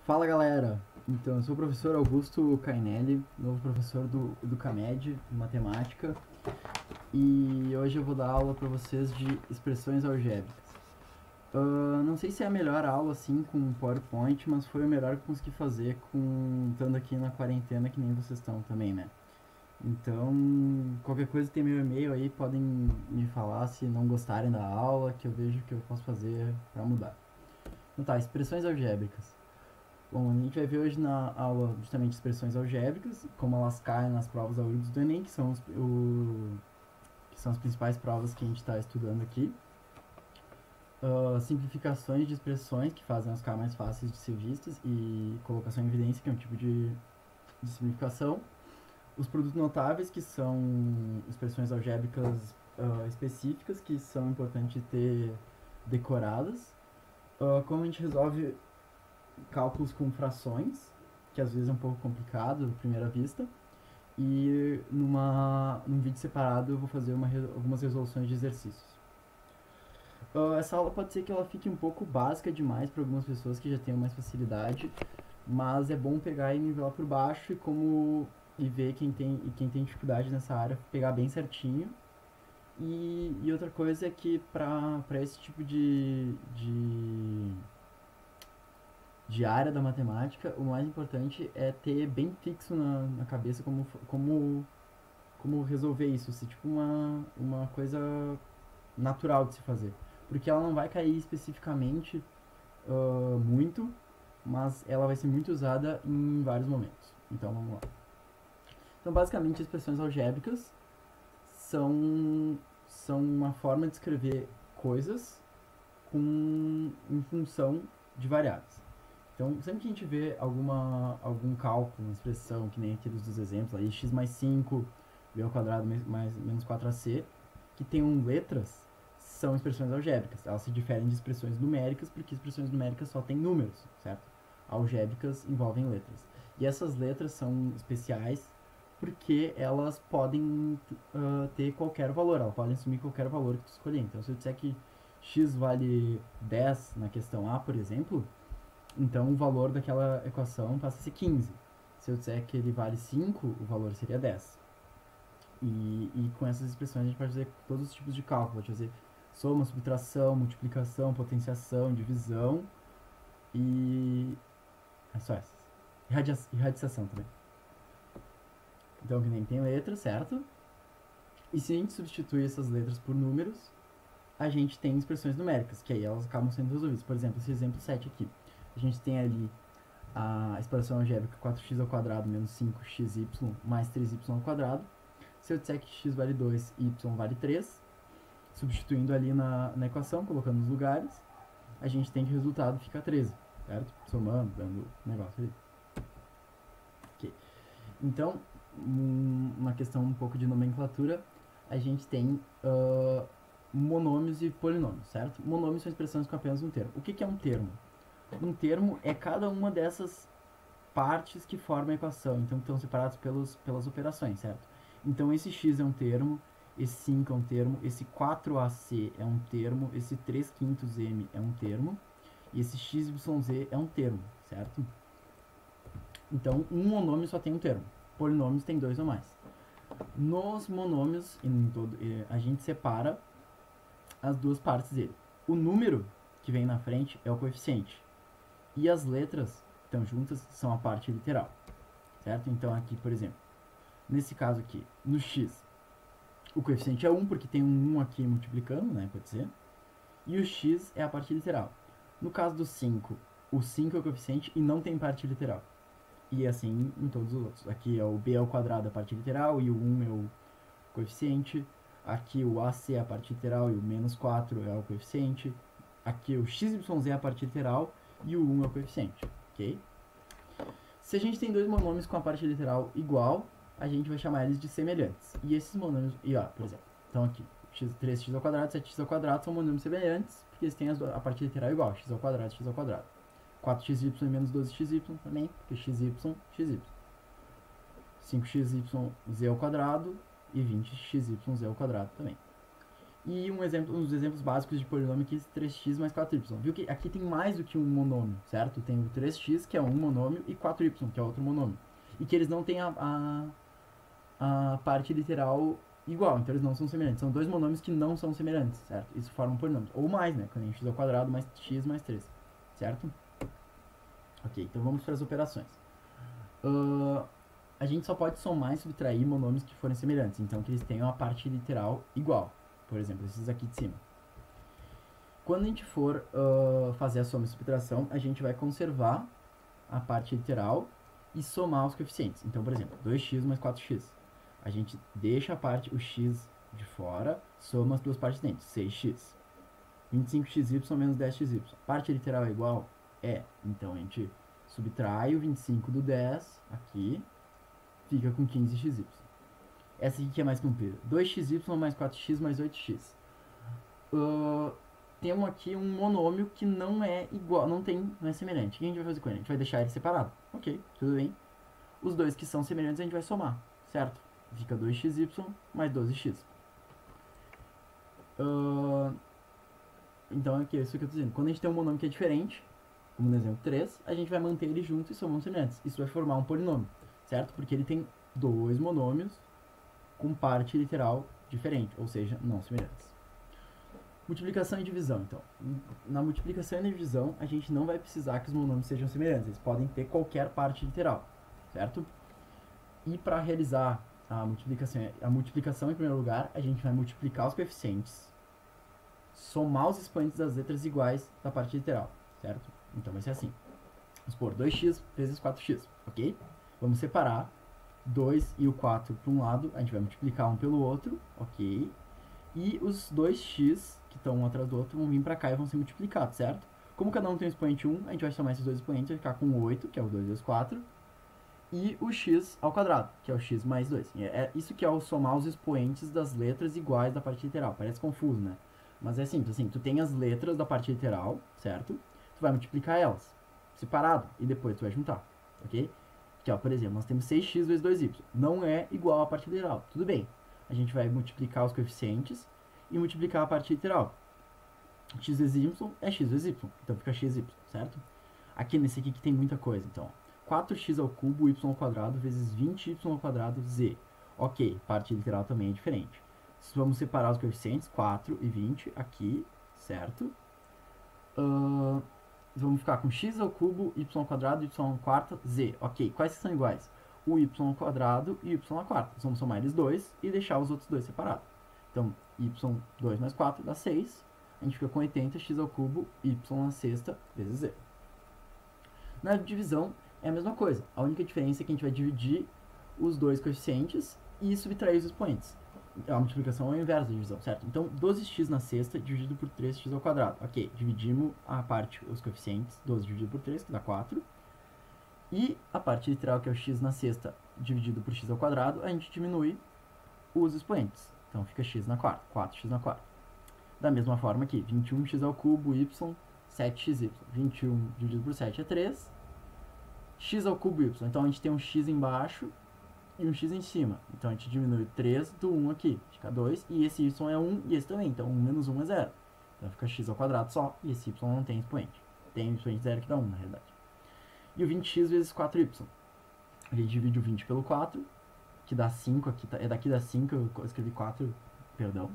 Fala galera, então eu sou o professor Augusto Cainelli, novo professor do CAMED, de matemática, e hoje eu vou dar aula para vocês de expressões algébricas. Não sei se é a melhor aula assim com PowerPoint, mas foi o melhor que eu consegui fazer estando aqui na quarentena que nem vocês estão também, né? Então, qualquer coisa tem meu e-mail aí, podem me falar se não gostarem da aula, que eu vejo o que eu posso fazer para mudar. Então tá, expressões algébricas. Bom, a gente vai ver hoje na aula justamente expressões algébricas, como elas caem nas provas da URGS do Enem, que são as principais provas que a gente está estudando aqui. Simplificações de expressões, que fazem elas ficar mais fáceis de ser vistas, e colocação em evidência, que é um tipo de simplificação. Os produtos notáveis, que são expressões algébricas específicas, que são importantes ter decoradas. Como a gente resolve cálculos com frações, que às vezes é um pouco complicado à primeira vista. E num vídeo separado eu vou fazer algumas resoluções de exercícios. Essa aula pode ser que ela fique um pouco básica demais para algumas pessoas que já tenham mais facilidade, mas é bom pegar e nivelar por baixo e ver quem tem dificuldade nessa área, pegar bem certinho. E outra coisa é que para esse tipo de área da matemática, o mais importante é ter bem fixo na cabeça como resolver isso, se tipo uma coisa natural de se fazer. Porque ela não vai cair especificamente muito, mas ela vai ser muito usada em vários momentos. Então vamos lá. Então basicamente expressões algébricas são uma forma de escrever coisas em função de variáveis. Então, sempre que a gente vê algum cálculo, uma expressão, que nem aqueles dos exemplos, aí x mais 5, b ao quadrado menos 4ac, que tem letras, são expressões algébricas. Elas se diferem de expressões numéricas, porque expressões numéricas só têm números, certo? Algébricas envolvem letras. E essas letras são especiais porque elas podem ter qualquer valor, elas podem assumir qualquer valor que tu escolher. Então, se eu disser que x vale 10 na questão A, por exemplo, então o valor daquela equação passa a ser 15. Se eu disser que ele vale 5, o valor seria 10. E com essas expressões a gente pode fazer todos os tipos de cálculo. Pode fazer soma, subtração, multiplicação, potenciação, divisão e... é só essas. Irradiação também. Então que nem tem letras, certo? E se a gente substitui essas letras por números, a gente tem expressões numéricas, que aí elas acabam sendo resolvidas. Por exemplo, esse exemplo 7 aqui. A gente tem ali a expressão algébrica 4x ao quadrado menos 5xy mais 3y ao quadrado. Se eu disser que x vale 2 e y vale 3, substituindo ali na equação, colocando nos lugares, a gente tem que o resultado fica 13, certo? Somando, dando negócio ali. Okay. Então, uma questão um pouco de nomenclatura, a gente tem monômios e polinômios, certo? Monômios são expressões com apenas um termo. O que é um termo? Um termo é cada uma dessas partes que formam a equação, então estão separados pelas operações, certo? Então esse x é um termo, esse 5 é um termo, esse 4ac é um termo, esse 3 quintos m é um termo, e esse xyz é um termo, certo? Então um monômio só tem um termo, polinômios tem dois ou mais. Nos monômios, a gente separa as duas partes dele. O número que vem na frente é o coeficiente, e as letras que estão juntas são a parte literal, certo? Então aqui, por exemplo, nesse caso aqui, no x, o coeficiente é 1, porque tem um 1 aqui multiplicando, né, pode ser, e o x é a parte literal. No caso do 5, o 5 é o coeficiente e não tem parte literal. E assim em todos os outros. Aqui é o b ao quadrado a parte literal e o 1 é o coeficiente. Aqui o ac é a parte literal e o menos 4 é o coeficiente. Aqui o xyz é a parte literal e o 1 é o coeficiente, ok? Se a gente tem dois monômios com a parte literal igual, a gente vai chamar eles de semelhantes. E esses monômios, por exemplo, então aqui, 3x ao quadrado, 7x ao quadrado são monômios semelhantes, porque eles têm a parte literal igual, x ao quadrado, x ao quadrado. 4xy menos 12xy também, porque xy, xy. 5xy z ao quadrado e 20xy z ao quadrado também. E uns exemplos básicos de polinômio aqui, 3x mais 4y. Viu que aqui tem mais do que um monômio, certo? Tem o 3x, que é um monômio, e 4y, que é outro monômio. E que eles não têm a parte literal igual, então eles não são semelhantes. São dois monômios que não são semelhantes, certo? Isso forma um polinômio. Ou mais, né? Quando a gente x ao quadrado mais x mais 3, certo? Ok, então vamos para as operações. A gente só pode somar e subtrair monômios que forem semelhantes, então que eles tenham a parte literal igual. Por exemplo, esses aqui de cima. Quando a gente for fazer a soma e subtração, a gente vai conservar a parte literal e somar os coeficientes. Então, por exemplo, 2x mais 4x. A gente deixa a parte, o x de fora, soma as duas partes dentro, 6x. 25xy menos 10xy. Parte literal é igual? É. Então, a gente subtrai o 25 do 10 aqui, fica com 15xy. Essa aqui que é mais comprida. 2xy mais 4x mais 8x. Temos aqui um monômio que não é igual, não é semelhante. O que a gente vai fazer com ele? A gente vai deixar ele separado. Ok, tudo bem. Os dois que são semelhantes a gente vai somar, certo? Fica 2xy mais 12x. Então aqui é isso que eu estou dizendo. Quando a gente tem um monômio que é diferente, como no exemplo 3, a gente vai manter ele junto e somam semelhantes. Isso vai formar um polinômio, certo? Porque ele tem dois monômios com parte literal diferente, ou seja, não semelhantes. Multiplicação e divisão, então. Na multiplicação e na divisão, a gente não vai precisar que os monômios sejam semelhantes. Eles podem ter qualquer parte literal, certo? E para realizar a multiplicação, em primeiro lugar, a gente vai multiplicar os coeficientes, somar os expoentes das letras iguais da parte literal, certo? Então vai ser assim. Vamos supor 2x vezes 4x, ok? Vamos separar 2 e o 4 para um lado, a gente vai multiplicar um pelo outro, ok? E os 2x, que estão um atrás do outro, vão vir para cá e vão ser multiplicados, certo? Como cada um tem um expoente 1, a gente vai somar esses dois expoentes, vai ficar com 8, que é o 2 vezes 4, e o x ao quadrado, que é o x mais 2. É isso que é o somar os expoentes das letras iguais da parte literal. Parece confuso, né? Mas é simples, assim, tu tem as letras da parte literal, certo? Tu vai multiplicar elas, separado, e depois tu vai juntar, ok? Que, ó, por exemplo, nós temos 6x vezes 2y. Não é igual à parte literal, tudo bem. A gente vai multiplicar os coeficientes e multiplicar a parte literal. X vezes y é x vezes y, então fica xy, certo? Aqui nesse aqui que tem muita coisa, então. 4x ao cubo y ao quadrado vezes 20y ao quadrado z. Ok, parte literal também é diferente. Vamos separar os coeficientes, 4 e 20 aqui, certo? Vamos ficar com x ao cubo, y ao quadrado, y ao quarto, z. Ok, quais são iguais? O y ao quadrado e y à quarta. Vamos somar eles dois e deixar os outros dois separados. Então, y2 mais 4 dá 6. A gente fica com 80, x ao cubo, y na sexta, vezes z. Na divisão, é a mesma coisa. A única diferença é que a gente vai dividir os dois coeficientes e subtrair os expoentes. A multiplicação é o inverso da divisão, certo? Então, 12x na sexta dividido por 3x ao quadrado. Ok, dividimos a parte, os coeficientes, 12 dividido por 3, que dá 4. E a parte literal, que é o x na sexta dividido por x ao quadrado, a gente diminui os expoentes. Então, fica x na quarta, 4x na quarta. Da mesma forma aqui, 21x ao cubo, y, 7xy. 21 dividido por 7 é 3. X ao cubo, y. Então, a gente tem um x embaixo e um x em cima. Então, a gente diminui 3 do 1 aqui. Fica 2. E esse y é 1 e esse também. Então, 1 menos 1 é 0. Então, fica x ao quadrado só. E esse y não tem expoente. Tem expoente 0 que dá 1, na realidade. E o 20x vezes 4y. A gente divide o 20 pelo 4, que dá 5. Aqui é daqui dá 5, eu escrevi 4, perdão.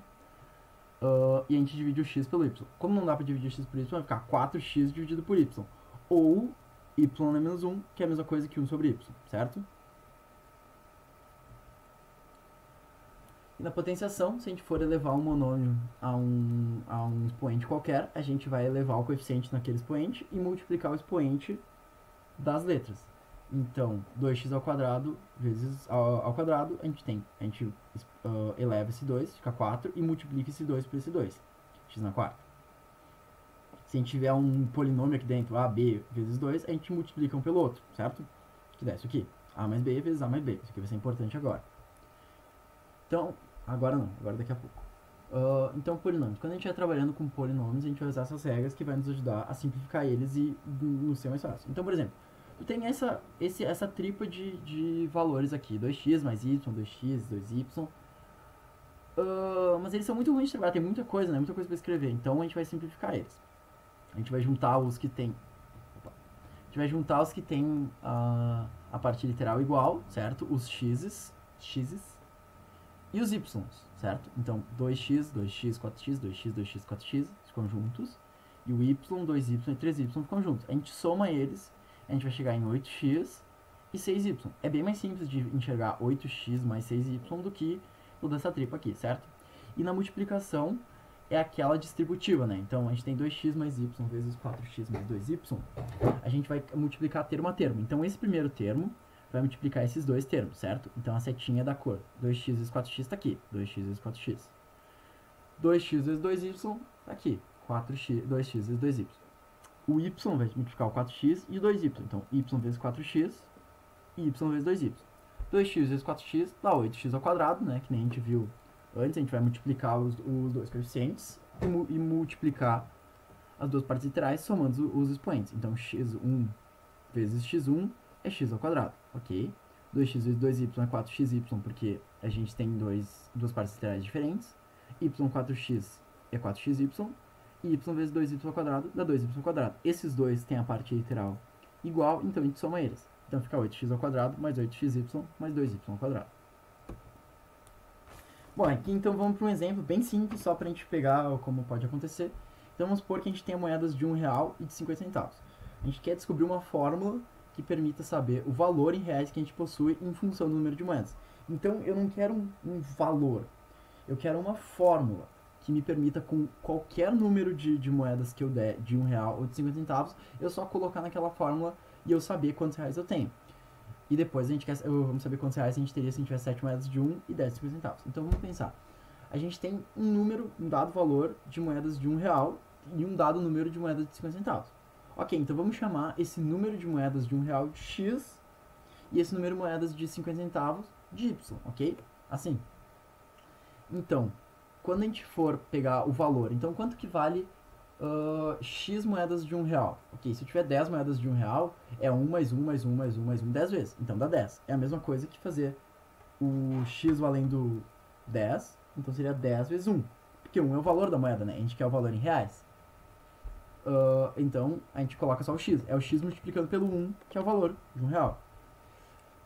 E a gente divide o x pelo y. Como não dá para dividir x por y, vai ficar 4x dividido por y. Ou y é menos 1, que é a mesma coisa que 1 sobre y, certo? E na potenciação, se a gente for elevar um monômio a um expoente qualquer, a gente vai elevar o coeficiente naquele expoente e multiplicar o expoente das letras. Então, 2x ao quadrado vezes ao quadrado, a gente eleva esse 2, fica 4, e multiplica esse 2 por esse 2, x na quarta. Se a gente tiver um polinômio aqui dentro, a, b vezes 2, a gente multiplica um pelo outro, certo? Que dá isso aqui, a mais b vezes a mais b. Isso aqui vai ser importante agora. Então, agora não, agora daqui a pouco. Então, polinômios. Quando a gente estiver trabalhando com polinômios, a gente vai usar essas regras que vai nos ajudar a simplificar eles e no ser mais fácil. Então, por exemplo, tu tem essa tríade de valores aqui, 2x mais y, 2x, 2y. Mas eles são muito ruins de trabalhar, tem muita coisa, né? Muita coisa pra escrever. Então a gente vai simplificar eles. A gente vai juntar os que tem. A gente vai juntar os que tem a parte literal igual, certo? Os x's e os y's, certo? Então 2x, 2x, 4x, 2x, 2x, 4x ficam juntos. E o y, 2y e 3y ficam juntos. A gente soma eles, a gente vai chegar em 8x e 6y. É bem mais simples de enxergar 8x mais 6y do que toda essa tripa aqui, certo? E na multiplicação é aquela distributiva, né? Então a gente tem 2x mais y vezes 4x mais 2y. A gente vai multiplicar termo a termo. Então esse primeiro termo vai multiplicar esses dois termos, certo? Então a setinha da cor 2x vezes 4x está aqui. 2x vezes 4x. 2x vezes 2y está aqui. 2x vezes 2y. O y vai multiplicar o 4x e o 2y. Então y vezes 4x e y vezes 2y. 2x vezes 4x dá 8x ao quadrado, né? Que nem a gente viu antes. A gente vai multiplicar os dois coeficientes e multiplicar as duas partes literais somando os expoentes. Então x1 vezes x1 é x ao quadrado, ok? 2x vezes 2y é 4xy, porque a gente tem duas partes literais diferentes. y4x é 4xy. E y vezes 2y ao quadrado dá 2y ao quadrado. Esses dois têm a parte literal igual, então a gente soma eles. Então fica 8x ao quadrado mais 8xy mais 2y ao quadrado. Bom, aqui então vamos para um exemplo bem simples, só para a gente pegar como pode acontecer. Então vamos supor que a gente tenha moedas de R$1 e de 50 centavos. A gente quer descobrir uma fórmula que permita saber o valor em reais que a gente possui em função do número de moedas. Então eu não quero um valor, eu quero uma fórmula que me permita, com qualquer número de moedas que eu der de R$1 ou de 50 centavos, eu só colocar naquela fórmula e eu saber quantos reais eu tenho. E depois vamos saber quantos reais a gente teria se a gente tivesse 7 moedas de 1 e 10 de 50 centavos. Então vamos pensar. A gente tem um dado valor de moedas de R$1 e um dado número de moedas de 50 centavos. Ok, então vamos chamar esse número de moedas de R$1 de x e esse número de moedas de 50 centavos de y, ok? Assim. Então, quando a gente for pegar o valor, então quanto que vale x moedas de R$1? Ok, se eu tiver 10 moedas de R$1, é 1 mais 1 mais 1 mais 1 mais 1 10 vezes. Então dá 10. É a mesma coisa que fazer o x valendo 10, então seria 10 vezes 1. Porque 1 é o valor da moeda, né? A gente quer o valor em reais. Então a gente coloca só o x. É o x multiplicando pelo 1, que é o valor de R$1.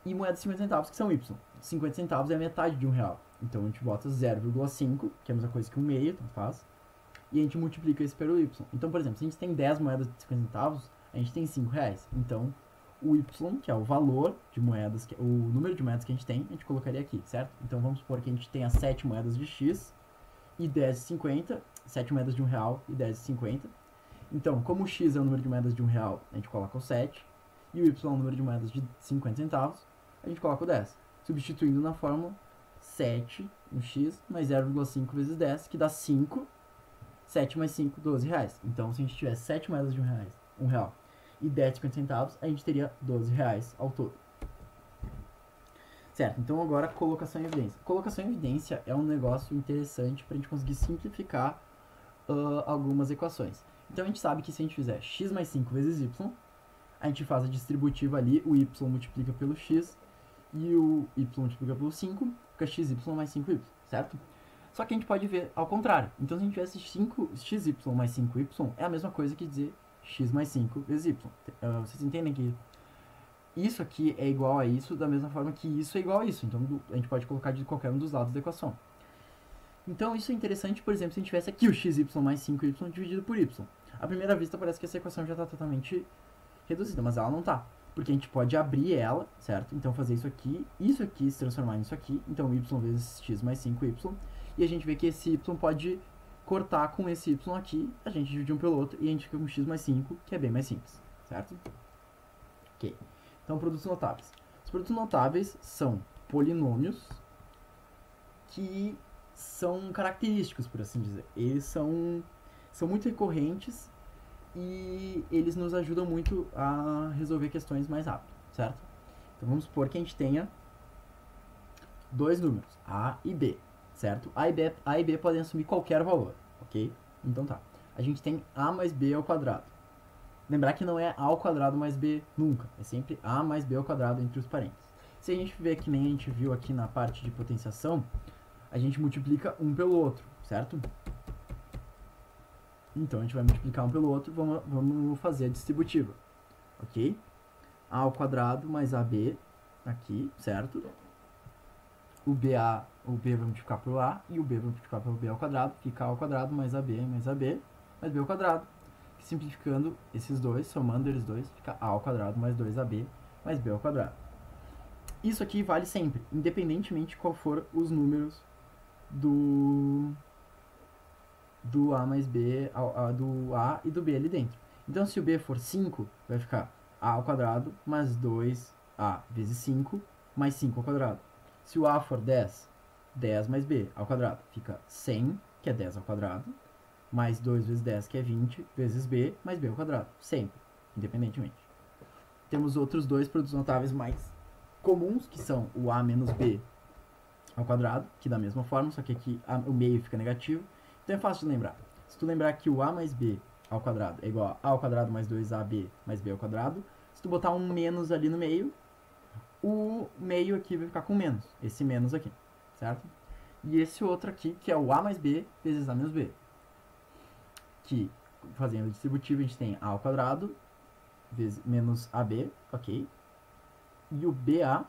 E moedas de 50 centavos, que são y. 50 centavos é a metade de R$1. Então a gente bota 0,5, que é a mesma coisa que 1 meio, então faz. E a gente multiplica isso pelo y. Então, por exemplo, se a gente tem 10 moedas de 50 centavos, a gente tem R$5. Então, o y, que é o valor de moedas, o número de moedas que a gente tem, a gente colocaria aqui, certo? Então, vamos supor que a gente tenha 7 moedas de x e 10 de 50, 7 moedas de R$1 e 10 de 50. Então, como o x é o número de moedas de R$1, a gente coloca o 7, e o y é o número de moedas de 50 centavos, a gente coloca o 10. Substituindo na fórmula 7 no x mais 0,5 vezes 10, que dá 5. 7 mais 5, 12 reais. Então, se a gente tivesse 7 moedas de R$1 e 10 de 50 centavos, a gente teria 12 reais ao todo. Certo, então agora colocação em evidência. Colocação em evidência é um negócio interessante para a gente conseguir simplificar algumas equações. Então, a gente sabe que se a gente fizer x mais 5 vezes y, a gente faz a distributiva ali, o y multiplica pelo x e o y multiplica pelo 5, fica xy mais 5y, certo? Só que a gente pode ver ao contrário. Então, se a gente tivesse xy mais 5y, é a mesma coisa que dizer x mais 5 vezes y. Vocês entendem que isso aqui é igual a isso, da mesma forma que isso é igual a isso. Então, a gente pode colocar de qualquer um dos lados da equação. Então, isso é interessante, por exemplo, se a gente tivesse aqui o xy mais 5y dividido por y. À primeira vista, parece que essa equação já está totalmente reduzida, mas ela não está. Porque a gente pode abrir ela, certo? Então, fazer isso aqui se transformar nisso aqui. Então, y vezes x mais 5y. E a gente vê que esse y pode cortar com esse y aqui, a gente divide um pelo outro e a gente fica com x mais 5, que é bem mais simples, certo? Ok. Então, produtos notáveis. Os produtos notáveis são polinômios que são característicos, por assim dizer. Eles são muito recorrentes e eles nos ajudam muito a resolver questões mais rápido, certo? Então, vamos supor que a gente tenha dois números, a e b. Certo? A e B podem assumir qualquer valor, ok? Então tá. A gente tem A mais B ao quadrado. Lembrar que não é A ao quadrado mais B nunca. É sempre A mais B ao quadrado entre os parênteses. Se a gente ver que nem a gente viu aqui na parte de potenciação, a gente multiplica um pelo outro, certo? Então, a gente vai multiplicar um pelo outro, vamos fazer a distributiva, ok? A ao quadrado mais AB, aqui, certo? O B vai multiplicar por A, e o B vai multiplicar pelo B ao quadrado, fica A ao quadrado mais AB mais AB, mais B ao quadrado. Simplificando esses dois, somando eles dois, fica A ao quadrado mais 2AB mais B ao quadrado. Isso aqui vale sempre, independentemente de qual for os números do A mais B, do A e do B ali dentro. Então, se o B for 5, vai ficar A ao quadrado mais 2A vezes 5 mais 5 ao quadrado. Se o A for 10, 10 mais B ao quadrado fica 100, que é 10 ao quadrado, mais 2 vezes 10, que é 20, vezes B, mais B ao quadrado. Sempre, independentemente. Temos outros dois produtos notáveis mais comuns, que são o A menos B ao quadrado, que da mesma forma, só que aqui o meio fica negativo. Então é fácil de lembrar. Se tu lembrar que o A mais B ao quadrado é igual a ao quadrado mais 2AB mais B ao quadrado, se tu botar um menos ali no meio, o meio aqui vai ficar com menos. Esse menos aqui, certo? E esse outro aqui, que é o A mais B vezes A menos B. Que, fazendo o distributivo, a gente tem A ao quadrado vezes menos AB, ok? E o BA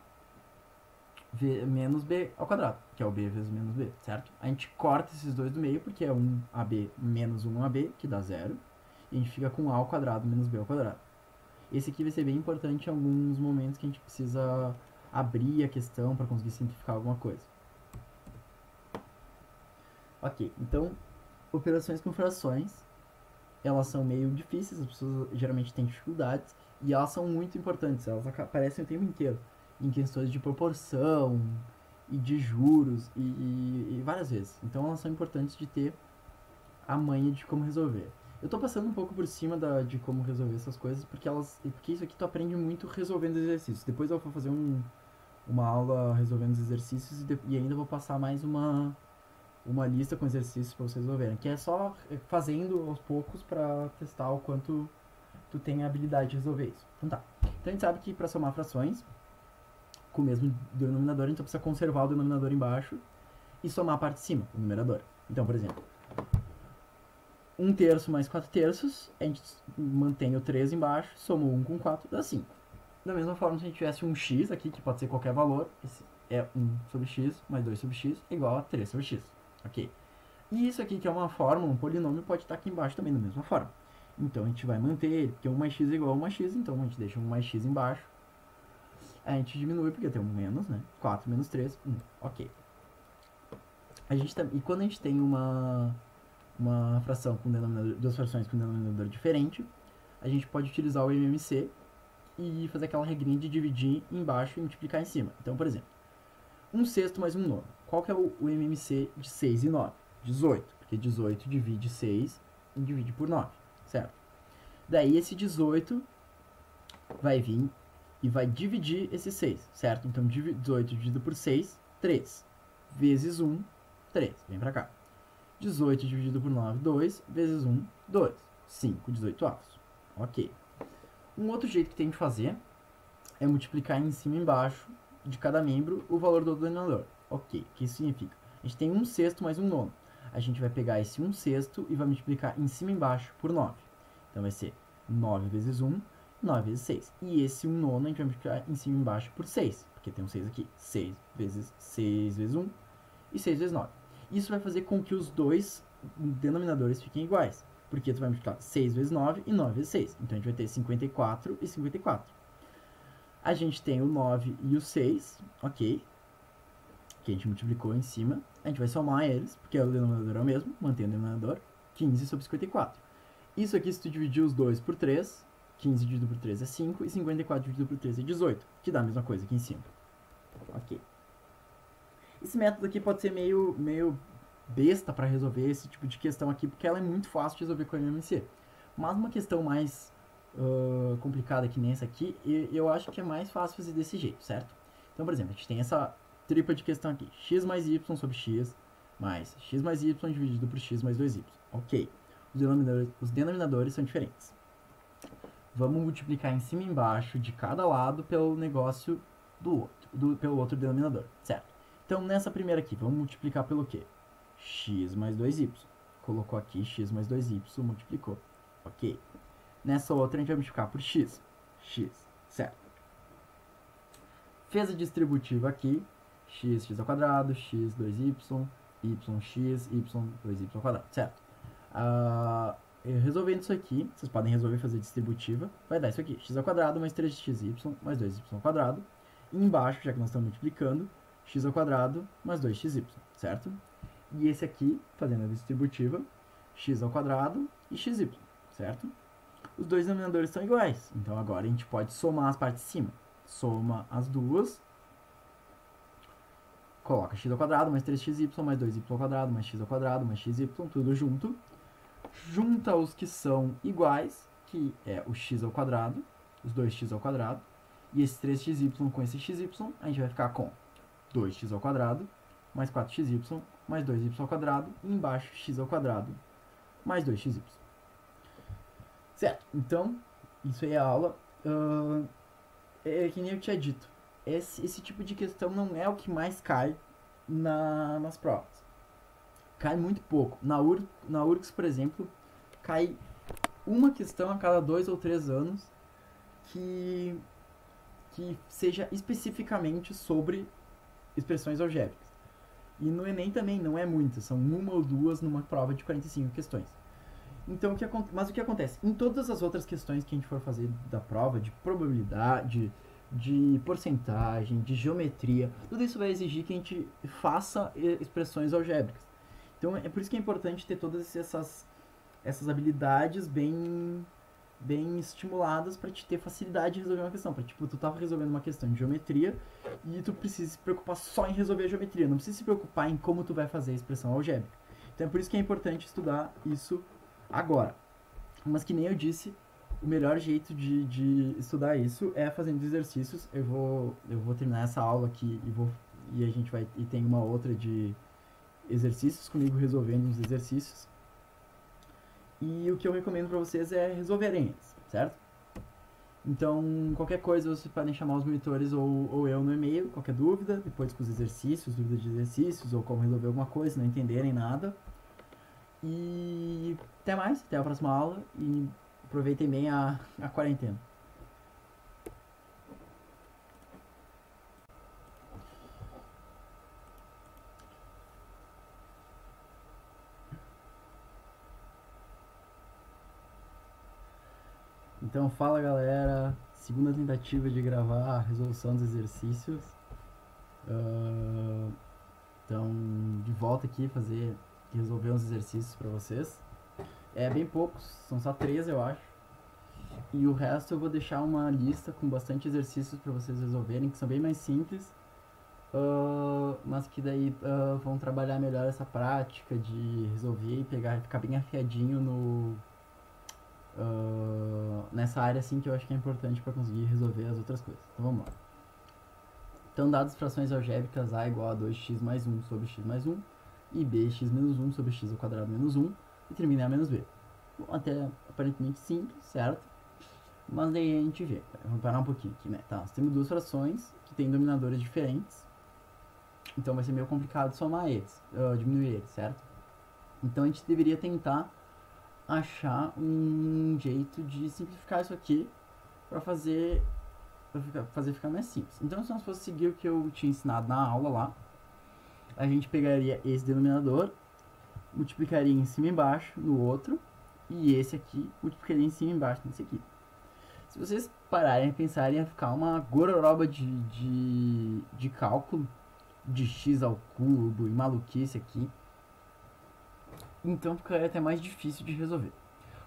menos B ao quadrado, que é o B vezes menos B, certo? A gente corta esses dois do meio, porque é 1AB menos 1AB, que dá 0. E a gente fica com A ao quadrado menos B ao quadrado. Esse aqui vai ser bem importante em alguns momentos que a gente precisa abrir a questão para conseguir simplificar alguma coisa. Ok, então, operações com frações, elas são meio difíceis, as pessoas geralmente têm dificuldades, e elas são muito importantes, elas aparecem o tempo inteiro, em questões de proporção, e de juros, e várias vezes. Então elas são importantes de ter a manha de como resolver. Eu tô passando um pouco por cima de como resolver essas coisas, porque isso aqui tu aprende muito resolvendo exercícios. Depois eu vou fazer uma aula resolvendo os exercícios, e ainda vou passar mais uma lista com exercícios para vocês resolverem, que é só fazendo aos poucos para testar o quanto tu tem a habilidade de resolver isso. Então tá. Então a gente sabe que para somar frações com o mesmo denominador, a gente precisa conservar o denominador embaixo e somar a parte de cima, o numerador. Então, por exemplo, 1/3 mais 4/3, a gente mantém o 3 embaixo, soma 1 com 4, dá 5. Da mesma forma, se a gente tivesse um x aqui, que pode ser qualquer valor, esse é 1 sobre x mais 2 sobre x igual a 3 sobre x. Ok? E isso aqui, que é uma fórmula, um polinômio, pode estar aqui embaixo também da mesma forma. Então a gente vai manter ele, porque 1 mais x é igual a 1 mais x, então a gente deixa 1 mais x embaixo. A gente diminui, porque tem um menos, né? 4 menos 3, 1. Ok. E quando a gente tem uma fração com denominador, duas frações com denominador diferente, a gente pode utilizar o MMC e fazer aquela regrinha de dividir embaixo e multiplicar em cima. Então, por exemplo, 1/6 mais 1/9. Qual que é o MMC de 6 e 9? 18, porque 18 divide 6 e divide por 9, certo? Daí esse 18 vai vir e vai dividir esse 6, certo? Então 18 dividido por 6, 3, vezes 1, 3, vem pra cá. 18 dividido por 9, 2, vezes 1, 2, 5, 18avos. Ok. Um outro jeito que tem de fazer é multiplicar em cima e embaixo de cada membro o valor do denominador. Ok, o que isso significa? A gente tem 1/6 mais 1/9. A gente vai pegar esse 1/6 e vai multiplicar em cima e embaixo por 9. Então vai ser 9 vezes 1, 9 vezes 6. E esse 1/9 a gente vai multiplicar em cima e embaixo por 6, porque tem um 6 aqui. 6 vezes 1 e 6 vezes 9. Isso vai fazer com que os dois denominadores fiquem iguais, porque tu vai multiplicar 6 vezes 9 e 9 vezes 6. Então a gente vai ter 54 e 54. A gente tem o 9 e o 6, ok, que a gente multiplicou em cima. A gente vai somar eles, porque o denominador é o mesmo, mantém o denominador, 15 sobre 54. Isso aqui, se tu dividir os dois por 3, 15 dividido por 3 é 5, e 54 dividido por 3 é 18, que dá a mesma coisa aqui em cima. Ok. Esse método aqui pode ser meio besta para resolver esse tipo de questão aqui, porque ela é muito fácil de resolver com a MMC. Mas uma questão mais complicada que nem essa aqui, eu acho que é mais fácil fazer desse jeito, certo? Então, por exemplo, a gente tem essa tripla de questão aqui, x mais y sobre x, mais x mais y dividido por x mais 2y. Ok, os denominadores são diferentes. Vamos multiplicar em cima e embaixo de cada lado pelo negócio do outro, pelo outro denominador, certo? Então, nessa primeira aqui, vamos multiplicar pelo quê? X mais 2y. Colocou aqui x mais 2y, multiplicou. Ok. Nessa outra, a gente vai multiplicar por x. X, certo. Fez a distributiva aqui. X ao quadrado, x 2y, yx, y 2y ao quadrado, certo? Resolvendo isso aqui, vocês podem resolver fazer distributiva, vai dar isso aqui, x ao quadrado mais 3xy mais 2y ao quadrado. E embaixo, já que nós estamos multiplicando, x ao quadrado mais 2xy, certo? E esse aqui, fazendo a distributiva, x ao quadrado e xy, certo? Os dois denominadores são iguais, então agora a gente pode somar as partes de cima. Soma as duas, coloca x ao quadrado mais 3xy mais 2y ao quadrado mais x ao quadrado mais xy, tudo junto. Junta os que são iguais, que é o x ao quadrado, os 2x ao quadrado, e esse 3xy com esse xy, a gente vai ficar com 2x ao quadrado mais 4xy mais 2y ao quadrado, e embaixo x ao quadrado mais 2xy. Certo, então, isso aí é a aula. É que nem eu tinha dito, esse tipo de questão não é o que mais cai nas provas. Cai muito pouco. Na URGS, por exemplo, cai uma questão a cada 2 ou 3 anos que seja especificamente sobre expressões algébricas. E no Enem também não é muito, são uma ou duas numa prova de 45 questões. Então, mas o que acontece? Em todas as outras questões que a gente for fazer da prova, de probabilidade, de porcentagem, de geometria, tudo isso vai exigir que a gente faça expressões algébricas. Então, é por isso que é importante ter todas essas habilidades bem estimuladas para te ter facilidade de resolver uma questão. Para, tipo, tu tava resolvendo uma questão de geometria e tu precisa se preocupar só em resolver a geometria. Não precisa se preocupar em como tu vai fazer a expressão algébrica. Então, é por isso que é importante estudar isso agora. Mas que nem eu disse, o melhor jeito de estudar isso é fazendo exercícios. Eu vou terminar essa aula aqui e a gente vai... E tem uma outra de exercícios comigo resolvendo os exercícios. E o que eu recomendo para vocês é resolverem eles, certo? Então, qualquer coisa vocês podem chamar os monitores ou eu no e-mail, qualquer dúvida, depois com os exercícios, dúvida de exercícios, ou como resolver alguma coisa, não entenderem nada. E até mais, até a próxima aula e aproveitem bem a quarentena. Então, fala galera, segunda tentativa de gravar a resolução dos exercícios. Então, de volta aqui resolver uns exercícios para vocês. É bem poucos, são só 3 eu acho. E o resto eu vou deixar uma lista com bastante exercícios para vocês resolverem, que são bem mais simples. Mas que daí vão trabalhar melhor essa prática de resolver e ficar bem afiadinho nessa área assim que eu acho que é importante para conseguir resolver as outras coisas. Então vamos lá. Então, dadas frações algébricas, A igual a 2x mais 1 sobre x mais 1 e bx menos 1 sobre x ao quadrado menos 1 e termina a menos b. Bom, até aparentemente simples, certo? Mas daí a gente vê. Vamos parar um pouquinho aqui, né? Tá, nós temos duas frações que têm denominadores diferentes. Então vai ser meio complicado somar eles, diminuir eles, certo? Então a gente deveria tentar achar um jeito de simplificar isso aqui para fazer ficar mais simples. Então, se nós fosse seguir o que eu tinha ensinado na aula lá, a gente pegaria esse denominador, multiplicaria em cima e embaixo no outro, e esse aqui multiplicaria em cima e embaixo nesse aqui. Se vocês pararem e pensarem, ia ficar uma gororoba de cálculo, de x ao cubo e maluquice aqui. Então ficaria até mais difícil de resolver.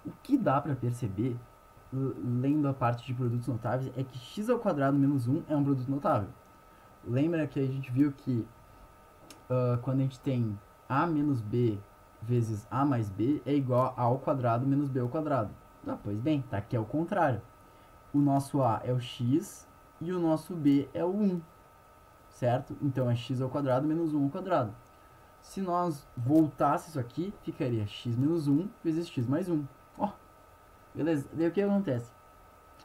O que dá para perceber, lendo a parte de produtos notáveis, é que x ao quadrado menos 1 é um produto notável. Lembra que a gente viu que quando a gente tem a menos b vezes a mais b é igual a ao quadrado menos b ao quadrado. Pois bem, tá aqui é o contrário. O nosso a é o x e o nosso b é o 1, certo? Então é x ao quadrado menos 1 ao quadrado. Se nós voltasse isso aqui, ficaria x menos 1 vezes x mais 1. Ó, beleza? Daí o que acontece?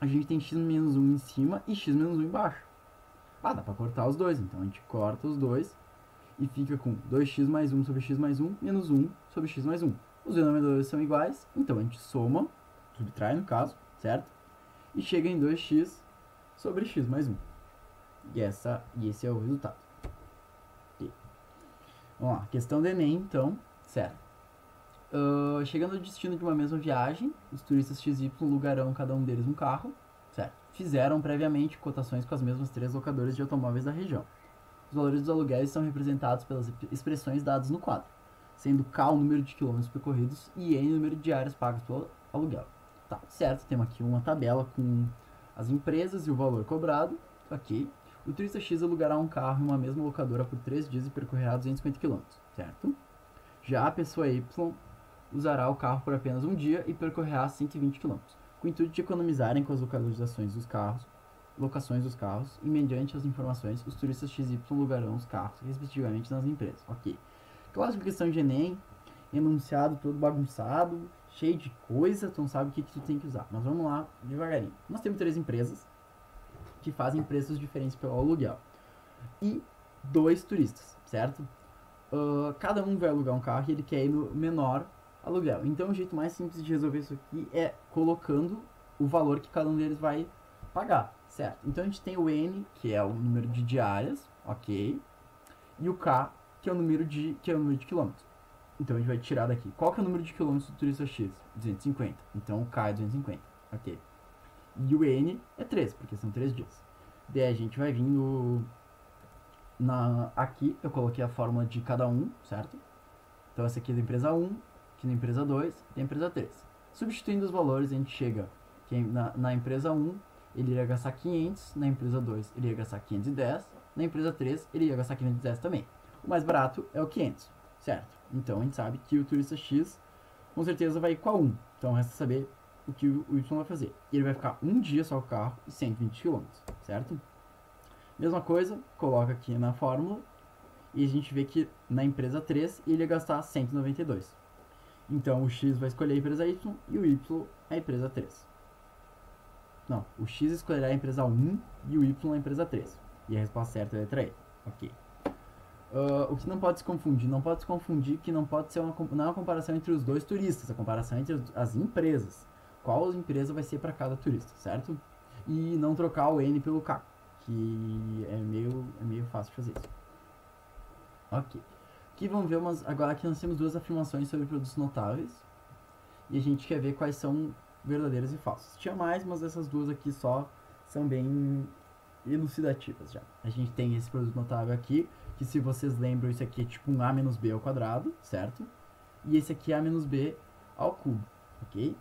A gente tem x menos 1 em cima e x menos 1 embaixo. Dá pra cortar os dois, então a gente corta os dois e fica com 2x mais 1 sobre x mais 1 menos 1 sobre x mais 1. Os denominadores são iguais, então a gente soma, subtrai no caso, certo? E chega em 2x sobre x mais 1. E esse é o resultado. Okay. Vamos lá, questão do Enem, então, certo. Chegando ao destino de uma mesma viagem, os turistas XY alugarão cada um deles um carro, certo? Fizeram previamente cotações com as mesmas 3 locadoras de automóveis da região. Os valores dos aluguéis são representados pelas expressões dadas no quadro, sendo K o número de quilômetros percorridos e N o número de diárias pagas pelo aluguel. Tá, certo, temos aqui uma tabela com as empresas e o valor cobrado, ok. O turista X alugará um carro em uma mesma locadora por 3 dias e percorrerá 250 km, certo? Já a pessoa Y usará o carro por apenas um dia e percorrerá 120 km, com o intuito de economizarem com as locações dos carros, e mediante as informações, os turistas XY alugarão os carros, respectivamente, nas empresas. Ok. Clássica questão de Enem, enunciado todo bagunçado, cheio de coisa, tu não sabe o que tu tem que usar. Mas vamos lá, devagarinho. Nós temos 3 empresas que fazem preços diferentes pelo aluguel. E 2 turistas, certo? Cada um vai alugar um carro e ele quer ir no menor aluguel. Então o jeito mais simples de resolver isso aqui é colocando o valor que cada um deles vai pagar, certo? Então a gente tem o N, que é o número de diárias, ok? E o K, que é o número de quilômetros. Então a gente vai tirar daqui. Qual que é o número de quilômetros do turista X? 250. Então o K é 250, ok? E o N é 3, porque são 3 dias. Daí a gente vai vir aqui eu coloquei a fórmula de cada um, certo? Então essa aqui é da empresa 1, aqui na empresa 2 e da empresa 3. Substituindo os valores, a gente chega que na empresa 1 ele iria gastar 500, na empresa 2 ele ia gastar 510, na empresa 3 ele ia gastar 510 também. O mais barato é o 500, certo? Então a gente sabe que o turista X com certeza vai ir com a 1. Então resta saber o que o Y vai fazer. Ele vai ficar um dia só com o carro e 120 km, certo? Mesma coisa, coloca aqui na fórmula e a gente vê que na empresa 3 ele ia gastar 192. Então o X vai escolher a empresa Y e o Y a empresa 3. Não, o X escolherá a empresa 1 e o Y a empresa 3. E a resposta certa é a letra E. Ok. O que não pode se confundir? Não pode se confundir que não pode ser não é uma comparação entre os dois turistas, a comparação entre as empresas. Qual empresa vai ser para cada turista, certo? E não trocar o N pelo K, que é meio fácil de fazer isso. Ok. Aqui vamos ver agora aqui nós temos 2 afirmações sobre produtos notáveis. E a gente quer ver quais são verdadeiras e falsas. Tinha mais, mas essas 2 aqui só são bem elucidativas já. A gente tem esse produto notável aqui, que se vocês lembram, isso aqui é tipo um A menos B ao quadrado, certo? E esse aqui é A menos B ao cubo, ok?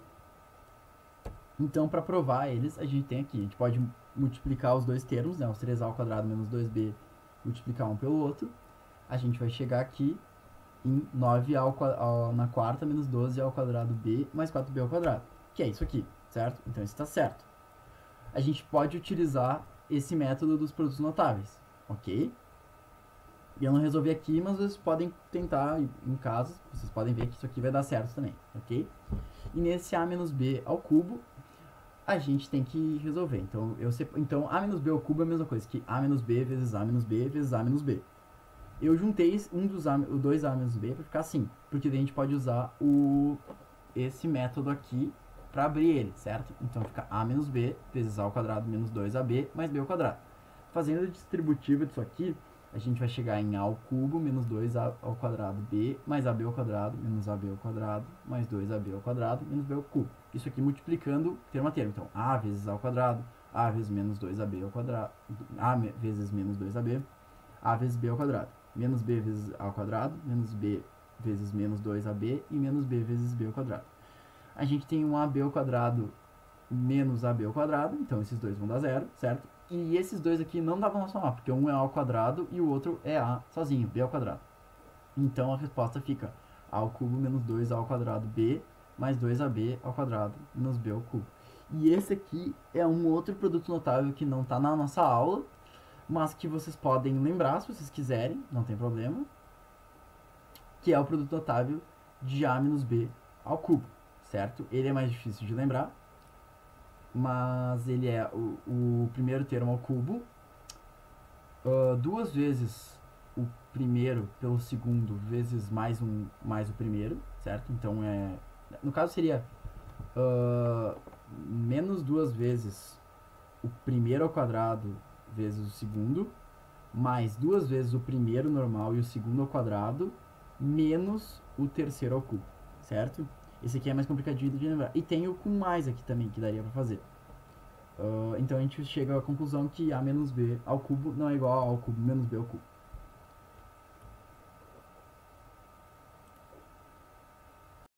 Então, para provar eles, a gente tem aqui, a gente pode multiplicar os dois termos, né? Os 3A ao quadrado menos 2B, multiplicar um pelo outro. A gente vai chegar aqui em 9A na quarta menos 12A ao quadrado B mais 4B ao quadrado, que é isso aqui, certo? Então, isso está certo. A gente pode utilizar esse método dos produtos notáveis, ok? E eu não resolvi aqui, mas vocês podem tentar em casa, vocês podem ver que isso aqui vai dar certo também, ok? E nesse A menos B ao cubo, a gente tem que resolver. Então, A menos B ao cubo é a mesma coisa que A menos B vezes A menos B vezes A menos B. Eu juntei o 2A menos B para ficar assim, porque daí a gente pode usar esse método aqui para abrir ele, certo? Então fica A menos B vezes A ao quadrado menos 2AB mais B ao quadrado. Fazendo a distributiva disso aqui, a gente vai chegar em A ao cubo menos 2A ao quadrado B mais AB ao quadrado menos AB ao quadrado mais 2AB ao quadrado menos B ao cubo. Isso aqui multiplicando termo a termo. Então, A vezes A ao quadrado, A vezes menos 2AB ao quadrado, A vezes menos 2AB, A vezes B ao quadrado, menos B vezes A ao quadrado, menos B vezes menos 2AB e menos B vezes B ao quadrado. A gente tem um AB ao quadrado menos AB ao quadrado, então esses dois vão dar zero, certo? E esses dois aqui não dá pra somar, porque um é A ao quadrado e o outro é A sozinho, B ao quadrado. Então a resposta fica A ao cubo menos 2A ao quadrado B mais 2AB ao quadrado menos B ao cubo. E esse aqui é um outro produto notável que não está na nossa aula, mas que vocês podem lembrar se vocês quiserem, não tem problema, que é o produto notável de A menos B ao cubo, certo? Ele é mais difícil de lembrar, mas ele é o primeiro termo ao cubo, 2 vezes o primeiro pelo segundo vezes mais o primeiro, certo? Então no caso seria menos 2 vezes o primeiro ao quadrado vezes o segundo, mais 2 vezes o primeiro normal e o segundo ao quadrado, menos o terceiro ao cubo, certo? Esse aqui é mais complicadinho de lembrar. E tem o com mais aqui também, que daria pra fazer. Então a gente chega à conclusão que a menos b ao cubo não é igual ao cubo menos b ao cubo.